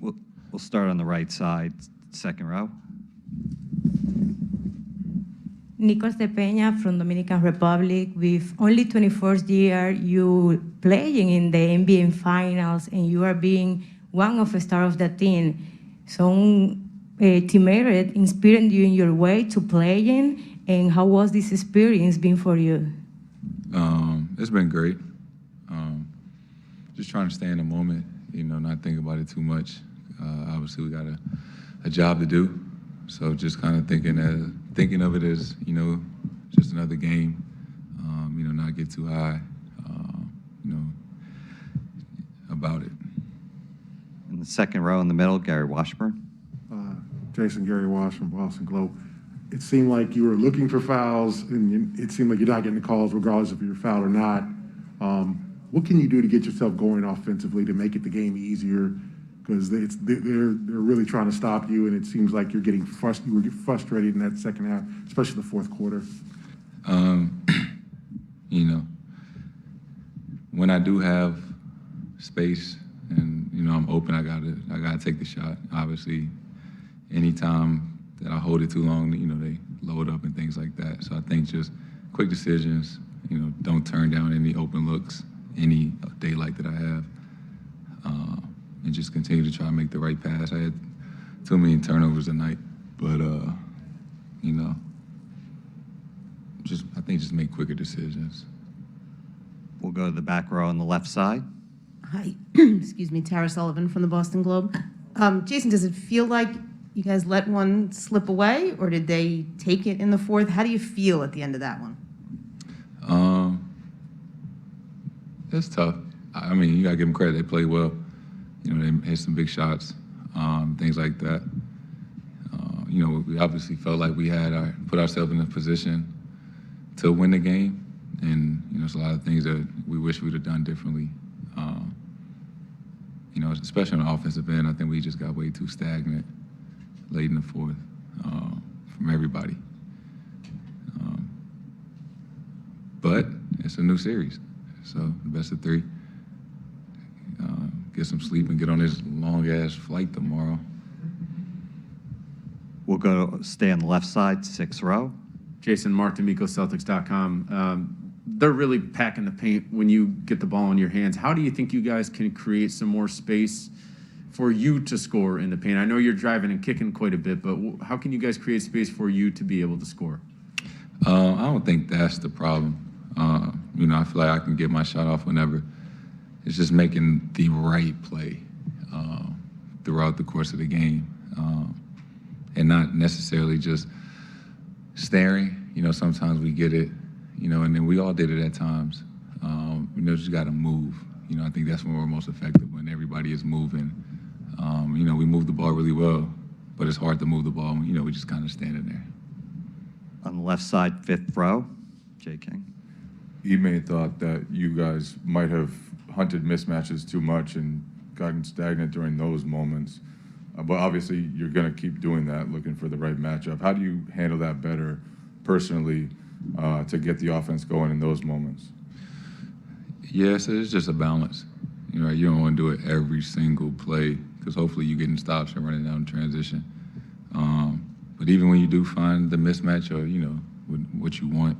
We'll start on the right side, second row. Nicos de Peña from Dominican Republic. With only 24th year, you playing in the NBA Finals, and you are being one of the stars of the team. Some teammate inspired you in your way to playing, and how was this experience been for you? It's been great. Just trying to stay in the moment, not think about it too much. Obviously, we got a job to do, so just kind of thinking of it as, just another game, not get too high, about it. In the second row in the middle, Gary Washburn. Jason, Gary Washburn, Boston Globe. It seemed like you were looking for fouls, and it seemed like you're not getting the calls regardless if you're fouled or not. What can you do to get yourself going offensively to make it the game easier? Because they're really trying to stop you, and it seems like you were frustrated in that second half, especially the fourth quarter. When I do have space and I'm open, I gotta take the shot. Obviously, anytime that I hold it too long, they load up and things like that. So I think just quick decisions, don't turn down any open looks, any daylight that I have. And just continue to try to make the right pass. I had too many turnovers tonight, but I think just make quicker decisions. We'll go to the back row on the left side. Hi, excuse me, Tara Sullivan from the Boston Globe. Jason, does it feel like you guys let one slip away, or did they take it in the fourth? How do you feel at the end of that one? It's tough. I mean, you gotta give them credit. They played well. They hit some big shots, things like that. We obviously felt like we had put ourselves in a position to win the game, and it's a lot of things that we wish we'd have done differently. Especially on the offensive end, I think we just got way too stagnant late in the fourth from everybody. But it's a new series, so the best of three. Get some sleep and get on this long-ass flight tomorrow. We'll stay on the left side, sixth row. Jason, Mark D'Amico, Celtics.com. They're really packing the paint when you get the ball in your hands. How do you think you guys can create some more space for you to score in the paint? I know you're driving and kicking quite a bit, but how can you guys create space for you to be able to score? I don't think that's the problem. I feel like I can get my shot off whenever. It's just making the right play throughout the course of the game, and not necessarily just staring. Sometimes we get it, and then we all did it at times. Just got to move. I think that's when we're most effective, when everybody is moving. We move the ball really well, but it's hard to move the ball when, we just kind of standing there. On the left side, fifth row, Jay King. Ime thought that you guys might have hunted mismatches too much and gotten stagnant during those moments. But obviously, you're going to keep doing that, looking for the right matchup. How do you handle that better personally to get the offense going in those moments? Yes, it's just a balance. You don't want to do it every single play because hopefully you're getting stops and running down transition. But even when you do find the mismatch or, what you want,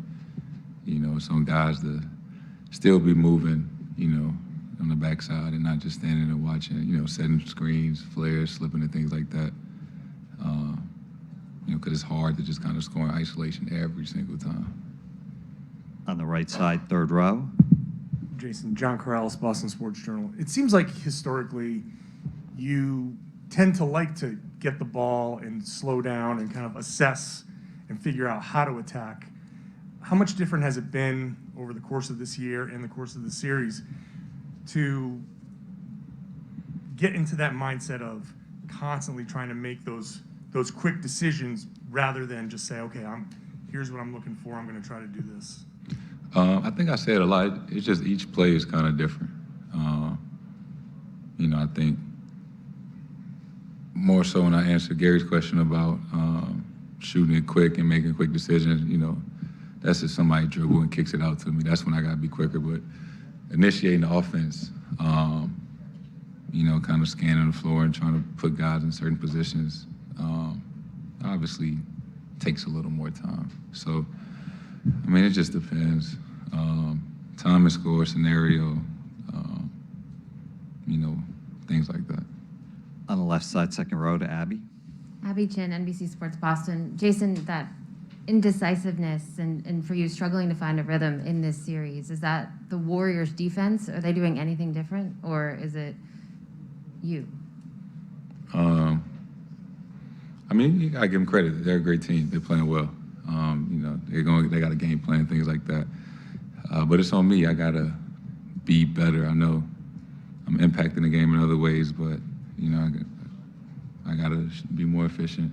some guys to still be moving, on the backside and not just standing and watching, setting screens, flares, slipping and things like that. Because it's hard to just kind of score in isolation every single time. On the right side, third row. Jason, John Corrales, Boston Sports Journal. It seems like historically you tend to like to get the ball and slow down and kind of assess and figure out how to attack. How much different has it been over the course of this year and the course of the series to get into that mindset of constantly trying to make those quick decisions rather than just say, okay, here's what I'm looking for, I'm going to try to do this? I think I said a lot. It's just each play is kind of different. I think more so when I answered Gary's question about shooting it quick and making quick decisions, that's if somebody dribble and kicks it out to me. That's when I got to be quicker. But initiating the offense, You know, kind of scanning the floor and trying to put guys in certain positions. Obviously takes a little more time. So, I mean, it just depends. Time and score scenario, you know, things like that. On the left side, second row to Abby. Abby Chin, NBC Sports Boston. Jason, that indecisiveness and for you struggling to find a rhythm in this series, is that the Warriors' defense? Are they doing anything different, or is it you? I mean, you gotta give them credit. They're a great team. They're playing well. You know, they got a game plan, things like that. But it's on me. I gotta be better. I know I'm impacting the game in other ways, but you know, I gotta be more efficient,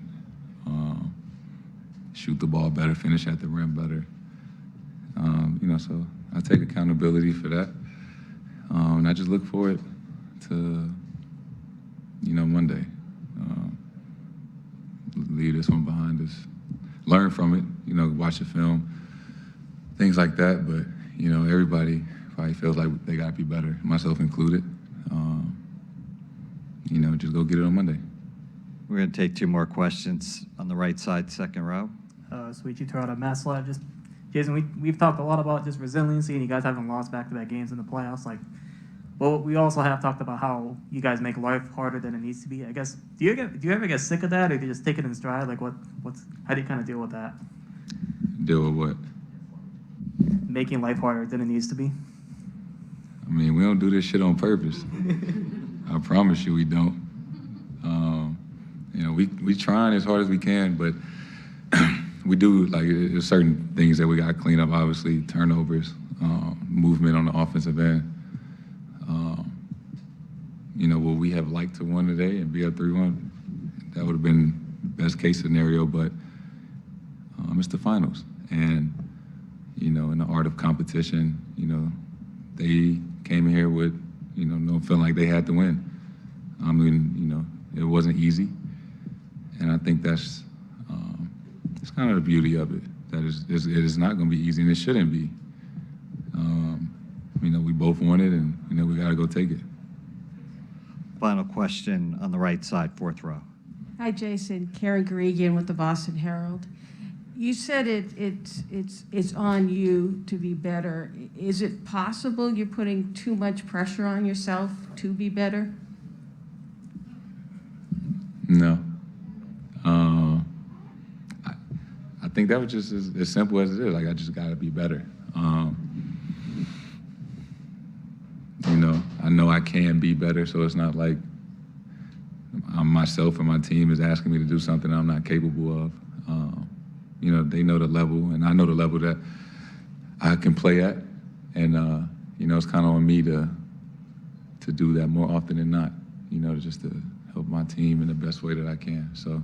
shoot the ball better, finish at the rim better. You know, so I take accountability for that, and I just look forward to, you know, Monday. Leave this one behind us, learn from it, you know, watch the film, things like that. But, you know, everybody probably feels like they got to be better, myself included. You know, just go get it on Monday. We're going to take two more questions on the right side, second row. Sweet, you throw out a mess lot. Just, Jason, we've talked a lot about just resiliency, and you guys haven't lost back-to-back games in the playoffs. Like, well, we also have talked about how you guys make life harder than it needs to be. I guess, do you ever get sick of that, or do you just take it in stride? Like, how do you kind of deal with that? Deal with what? Making life harder than it needs to be. I mean, we don't do this shit on purpose. I promise you we don't. You know, we trying as hard as we can, but we do, like, there's certain things that we got to clean up, obviously, turnovers, movement on the offensive end. You know, would we have liked to win today and be up 3-1? That would have been the best case scenario, but it's the finals. And, you know, in the art of competition, you know, they came in here with, you know, no feeling like they had to win. I mean, you know, it wasn't easy. And I think that's it's kind of the beauty of it, that it is not going to be easy, and it shouldn't be. You know, we both want it, and, you know, we got to go take it. Final question on the right side, fourth row. Hi, Jason. Karen Garrigian with the Boston Herald. You said it's on you to be better. Is it possible you're putting too much pressure on yourself to be better? No. I think that was just as simple as it is. Like, I just got to be better. You know I can be better, so it's not like myself and my team is asking me to do something I'm not capable of. You know, they know the level, and I know the level that I can play at, and you know, it's kind of on me to do that more often than not. You know, just to help my team in the best way that I can. So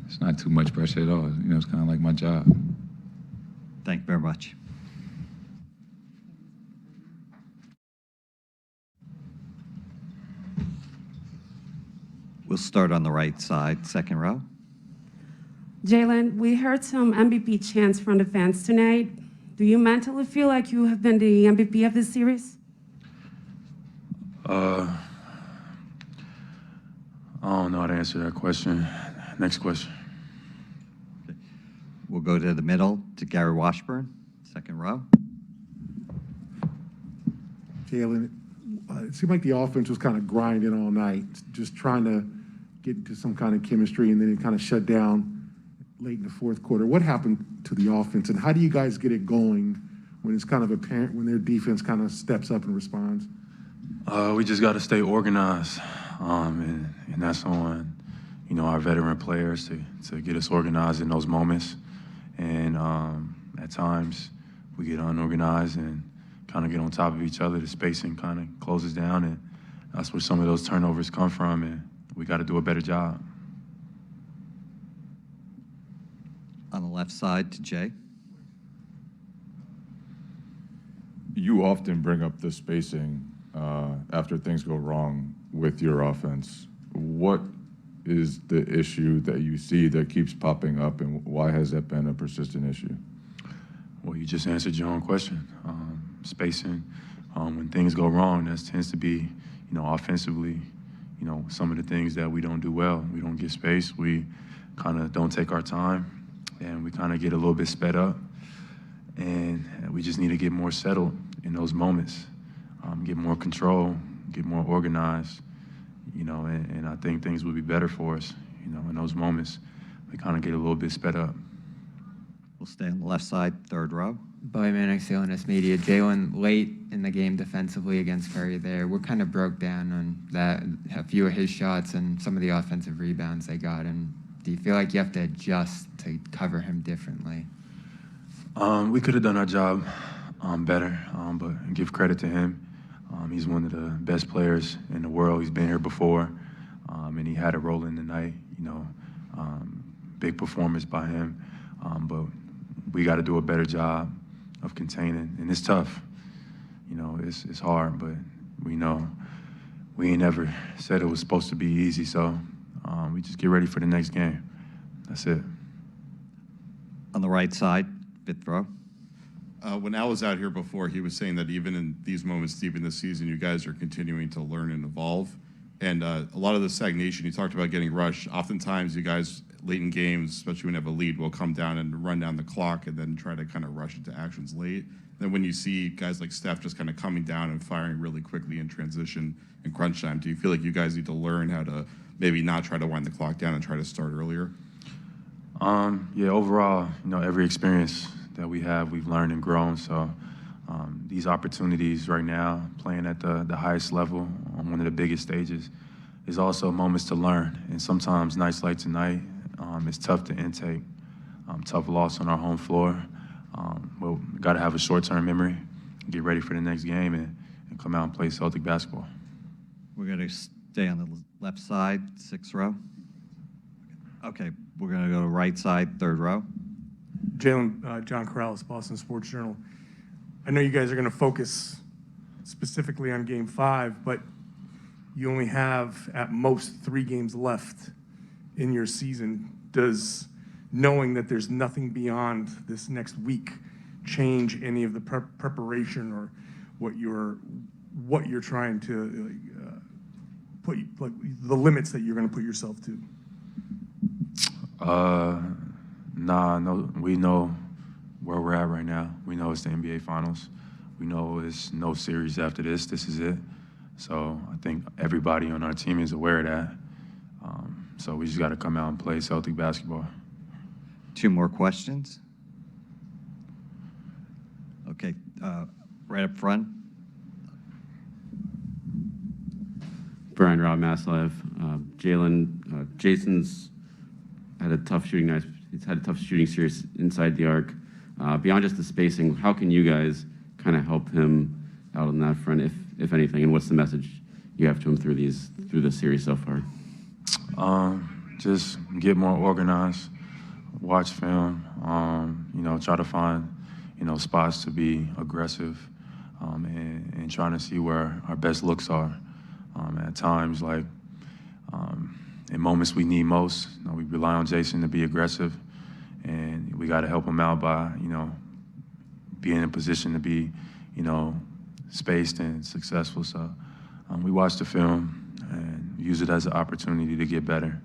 it's not too much pressure at all. You know, it's kind of like my job. Thank you very much. We'll start on the right side, second row. Jalen, we heard some MVP chants from the fans tonight. Do you mentally feel like you have been the MVP of this series? I don't know how to answer that question. Next question. We'll go to the middle to Gary Washburn, second row. Jalen, it seemed like the offense was kind of grinding all night, just trying to get into some kind of chemistry, and then it kind of shut down late in the fourth quarter. What happened to the offense, and how do you guys get it going when it's kind of apparent, when their defense kind of steps up and responds? We just got to stay organized, and that's on, you know, our veteran players to get us organized in those moments. And at times we get unorganized and kind of get on top of each other. The spacing kind of closes down, and that's where some of those turnovers come from, and we got to do a better job. On the left side to Jay. You often bring up the spacing after things go wrong with your offense. What is the issue that you see that keeps popping up, and why has that been a persistent issue? Well, you just answered your own question. Spacing, when things go wrong, that tends to be, offensively, some of the things that we don't do well. We don't get space. We kind of don't take our time, and we kind of get a little bit sped up. And we just need to get more settled in those moments, get more control, get more organized, and I think things will be better for us, in those moments. We kind of get a little bit sped up. We'll stay on the left side, third row. Bowie Manic, CLNS Media. Jalen, late in the game defensively against Curry there, what kind of broke down on that, a few of his shots and some of the offensive rebounds they got? And do you feel like you have to adjust to cover him differently? We could have done our job better, but give credit to him. He's one of the best players in the world. He's been here before, and he had a role in the night. Big performance by him, but we got to do a better job of containing, and it's tough. It's hard, but we know we ain't ever said it was supposed to be easy, so we just get ready for the next game. That's it. On the right side, fifth row. When Al was out here before, he was saying that even in these moments deep in the season, you guys are continuing to learn and evolve. And a lot of the stagnation, you talked about getting rushed. Oftentimes, you guys, late in games, especially when you have a lead, will come down and run down the clock and then try to kind of rush into actions late. Then when you see guys like Steph just kind of coming down and firing really quickly in transition and crunch time, do you feel like you guys need to learn how to maybe not try to wind the clock down and try to start earlier? Yeah, overall, every experience that we have, we've learned and grown. So these opportunities right now, playing at the highest level on one of the biggest stages, is also moments to learn. And sometimes nights like tonight, it's tough to intake. Tough loss on our home floor. But we got to have a short-term memory, get ready for the next game, and come out and play Celtic basketball. We're going to stay on the left side, sixth row. Okay, we're going to go to right side, third row. Jalen, John Corrales, Boston Sports Journal. I know you guys are going to focus specifically on Game 5, but you only have at most 3 games left in your season. Does knowing that there's nothing beyond this next week change any of the preparation or what you're trying to put, like the limits that you're going to put yourself to? No, we know where we're at right now. We know it's the NBA Finals. We know it's no series after this. This is it. So I think everybody on our team is aware of that. So we just got to come out and play Celtic basketball. 2 more questions. Okay, right up front. Brian Robb, Masslive. Jalen, Jason's had a tough shooting night. He's had a tough shooting series inside the arc. Beyond just the spacing, how can you guys kind of help him out on that front, if anything? And what's the message you have to him through this series so far? Just get more organized, watch film, try to find, spots to be aggressive, and trying to see where our best looks are. At times, like in moments we need most, we rely on Jason to be aggressive, and we got to help him out by, being in a position to be, spaced and successful. So we watch the film and use it as an opportunity to get better.